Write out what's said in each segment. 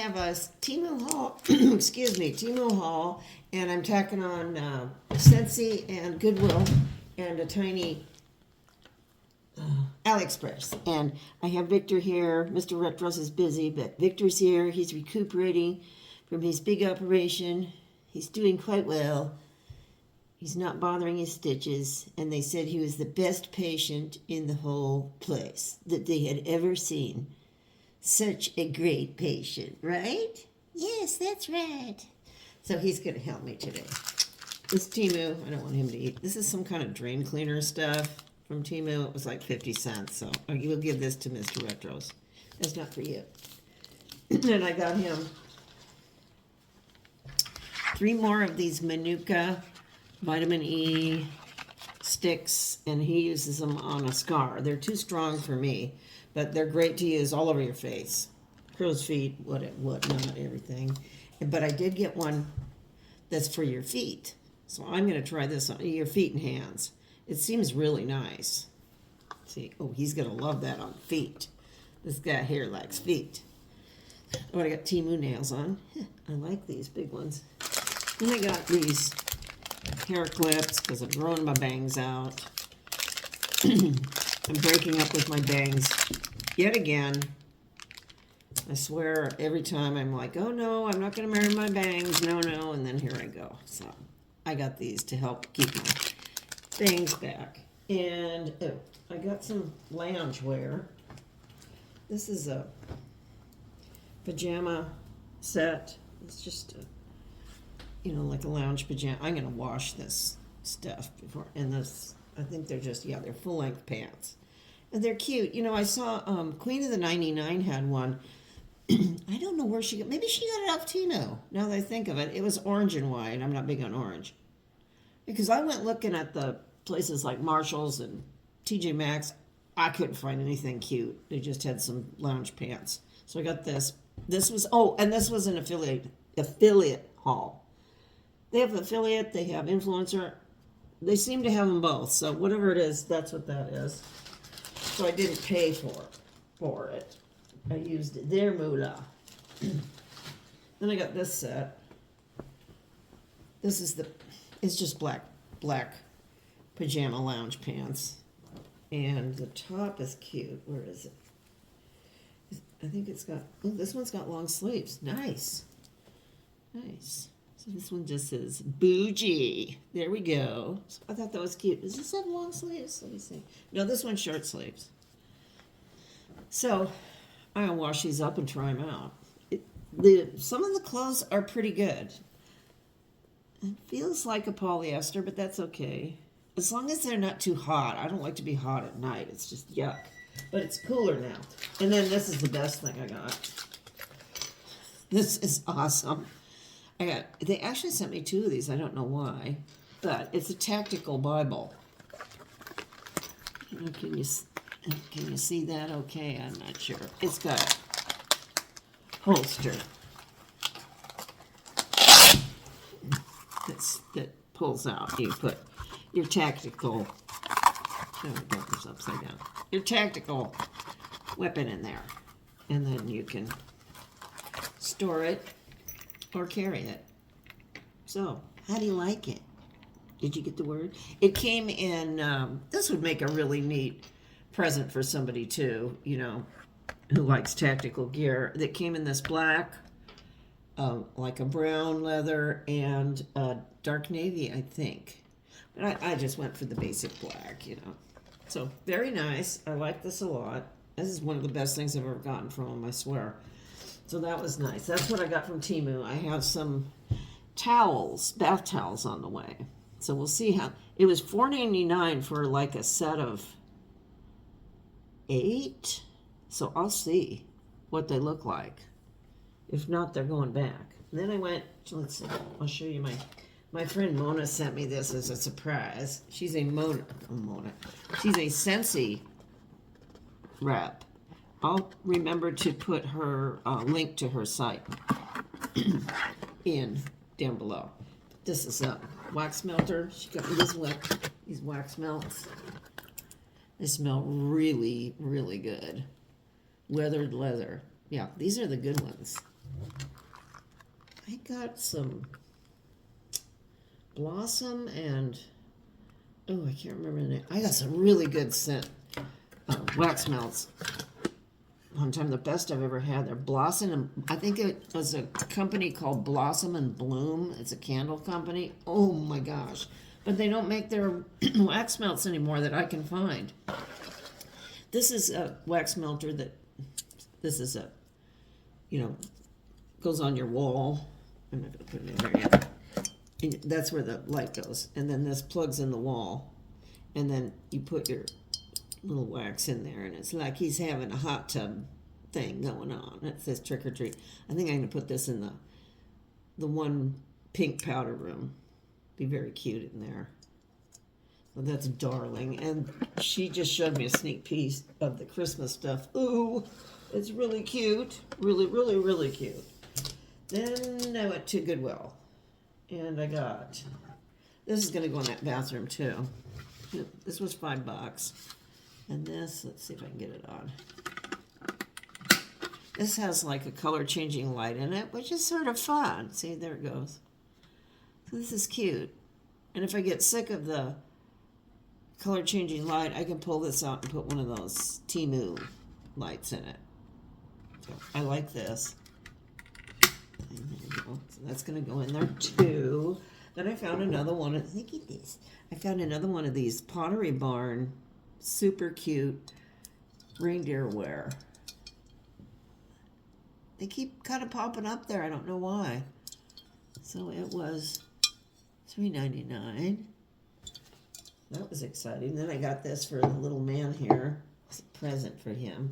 have a temu haul, excuse me, temu haul, and I'm tacking on SCENTSY and Goodwill and a tiny aliexpress. And I have Victor here. Mr. Retros is busy, but Victor's here. He's recuperating from his big operation. He's doing quite well. He's not bothering his stitches, and they said he was the best patient in the whole place that they had ever seen. Such a great patient, right? Yes, that's right. So he's going to help me today. This temu, I don't want him to eat. This is some kind of drain cleaner stuff from temu. It was like 50 cents, so you will give this to Mr. Retros. That's not for you. And I got him 3 more of these Manuka vitamin E sticks, and he uses them on a scar. They're too strong for me, but they're great to use all over your face. Crow's feet, what not everything. But I did get one that's for your feet. So I'm going to try this on your feet and hands. It seems really nice. See, oh, he's going to love that on feet. This guy here likes feet. Oh, I got temu nails on. I like these big ones. And I got these hair clips because I'm growing my bangs out. I'm breaking up with my bangs yet again. I swear every time I'm like, oh no, I'm not going to marry my bangs. No, no. And then here I go. So I got these to help keep my bangs back. And oh, I got some lounge wear. This is a pajama set. It's just a, you know, like a lounge pajama. I'm going to wash this stuff before, and this, I think they're just, yeah, they're full-length pants. And they're cute. You know, I saw Queen of the 99 had one. I don't know where she got, maybe she got it off Tino, now that I think of it. It was orange and white. I'm not big on orange. Because I went looking at the places like Marshall's and TJ Maxx. I couldn't find anything cute. They just had some lounge pants. So I got this. This was, oh, and this was an affiliate haul. They have affiliate, they have influencer. They seem to have them both. So whatever it is, that's what that is. So I didn't pay for it. I used their moolah. Then I got this set. This is it's just black pajama lounge pants. And the top is cute. Where is it? I think it's got, oh, this one's got long sleeves. Nice. Nice. So this one just says bougie. There we go. So I thought that was cute. Does this have long sleeves? Let me see. No, this one's short sleeves. So I'm going to wash these up and try them out. Some of the clothes are pretty good. It feels like a polyester, but that's okay. As long as they're not too hot. I don't like to be hot at night. It's just yuck. But it's cooler now. And then this is the best thing I got. This is awesome. They actually sent me 2 of these. I don't know why. But it's a tactical Bible. Can you see that okay? I'm not sure. It's got a holster that pulls out. You put your tactical, oh, I got this upside down. Your tactical weapon in there. And then you can store it or carry it. So, how do you like it? Did you get the word? It came in, this would make a really neat present for somebody too, you know, who likes tactical gear. That came in this black, like a brown leather, and dark navy, I think. But I just went for the basic black, you know. So, very nice. I like this a lot. This is one of the best things I've ever gotten from them, I swear. So that was nice. That's what I got from Temu. I have some towels, bath towels on the way. So we'll see how, it was $4.99 for like a set of 8. So I'll see what they look like. If not, they're going back. And then I went, let's see, I'll show you my friend Mona sent me this as a surprise. She's a she's a SCENTSY rep. I'll remember to put her link to her site down below. This is a wax melter. She got me these wax melts. They smell really, really good. Weathered leather. Yeah, these are the good ones. I got some Blossom and, oh, I can't remember the name. I got some really good scent wax melts. One time, the best I've ever had. They're Blossom, and I think it was a company called Blossom and Bloom. It's a candle company. Oh my gosh. But they don't make their wax melts anymore that I can find. This is a wax melter that, this is a, goes on your wall. I'm not going to put it in there yet. And that's where the light goes. And then this plugs in the wall. And then you put your little wax in there, and it's like he's having a hot tub thing going on. It says trick or treat. I think I'm going to put this in the one pink powder room. Be very cute in there. Well, that's darling. And she just showed me a sneak peek of the Christmas stuff. Ooh, it's really cute. Really, really, really cute. Then I went to Goodwill. And I got, this is going to go in that bathroom too. This was $5. And this, let's see if I can get it on. This has like a color changing light in it, which is sort of fun. See, there it goes. So this is cute. And if I get sick of the color changing light, I can pull this out and put one of those temu lights in it. So I like this. And there we go. So that's going to go in there too. Then I found another one. Look at this. I found another one of these Pottery Barn super cute reindeer wear. They keep kind of popping up there. I don't know why. So it was $3.99. That was exciting. Then I got this for the little man here. It's a present for him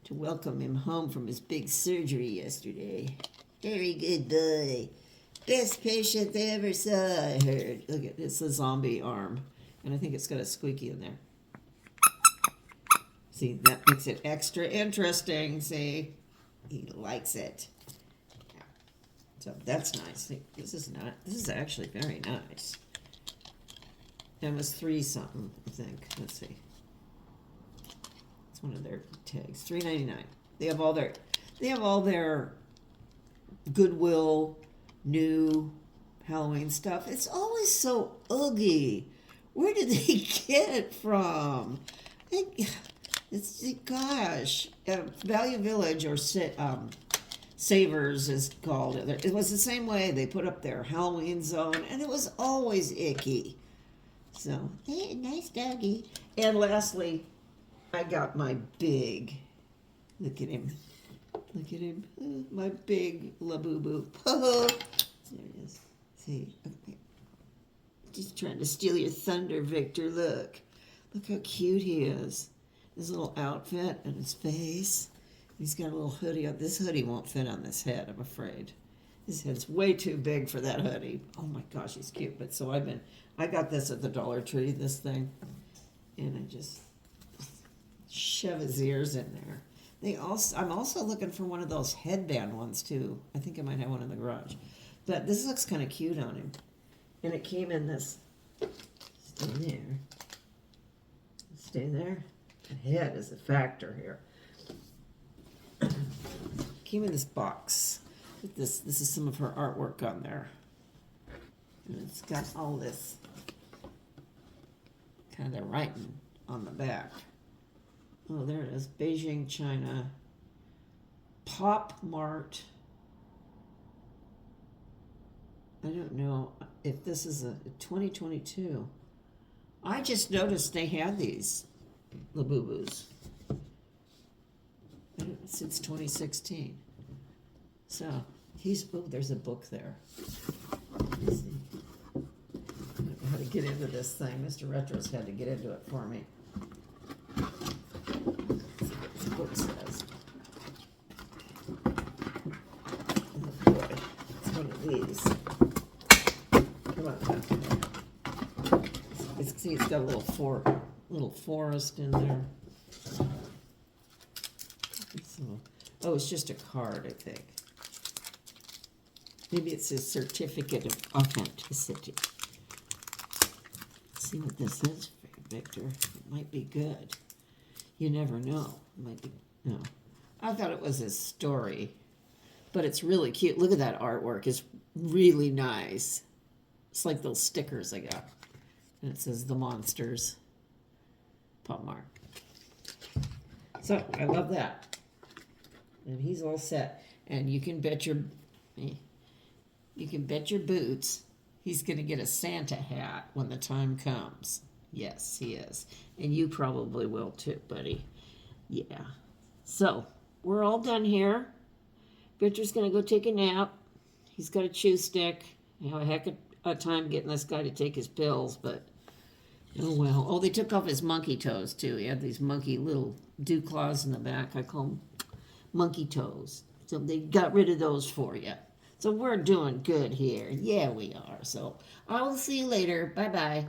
to welcome him home from his big surgery yesterday. Very good boy. Best patient they ever saw, I heard. Look at this, the zombie arm. And I think it's got a squeaky in there. See, that makes it extra interesting. See, he likes it. Yeah. So that's nice. See, this is actually very nice. That was $3 something, I think. Let's see. It's one of their tags. $3.99. They have all their Goodwill new Halloween stuff. It's always so ugly. Where did they get it from? Gosh, Value Village or Savers is called. It was the same way. They put up their Halloween zone, and it was always icky. So, hey, nice doggy. And lastly, I got my big, look at him, my big Labubu. There it is. See, okay. Just trying to steal your thunder, Victor. Look how cute he is. His little outfit and his face. He's got a little hoodie on. This hoodie won't fit on this head, I'm afraid. His head's way too big for that hoodie. Oh my gosh, he's cute. But so I got this at the Dollar Tree, this thing, and I just shove his ears in there. I'm also looking for one of those headband ones too. I think I might have one in the garage. But this looks kind of cute on him. And it came in this, stay there. The head is a factor here. Came in this box. This is some of her artwork on there. And it's got all this kind of writing on the back. Oh, there it is. Beijing, China. Pop Mart. I don't know if this is a 2022. I just noticed they had these Labubus since 2016. So there's a book there. Let's see. I don't know how to get into this thing. Mr. Retros had to get into it for me. Let's see what this book says. Oh boy, it's one of these. Come on. See, it's got a little forest in there. So, it's just a card, I think. Maybe it's a certificate of authenticity. Let's see what this is, Victor. It might be good. You never know. It might be, no. I thought it was a story. But it's really cute. Look at that artwork. It's really nice. It's like those stickers I got. And it says the monsters. Pop Mart. So I love that. And he's all set. And you can bet your boots he's gonna get a Santa hat when the time comes. Yes, he is. And you probably will too, buddy. Yeah. So we're all done here. Richard's gonna go take a nap. He's got a chew stick. You have a heck of a time getting this guy to take his pills, but oh well. Oh, they took off his monkey toes too. He had these monkey little dew claws in the back. I call them monkey toes. So they got rid of those for you. So we're doing good here. Yeah, we are. So I will see you later. Bye-bye.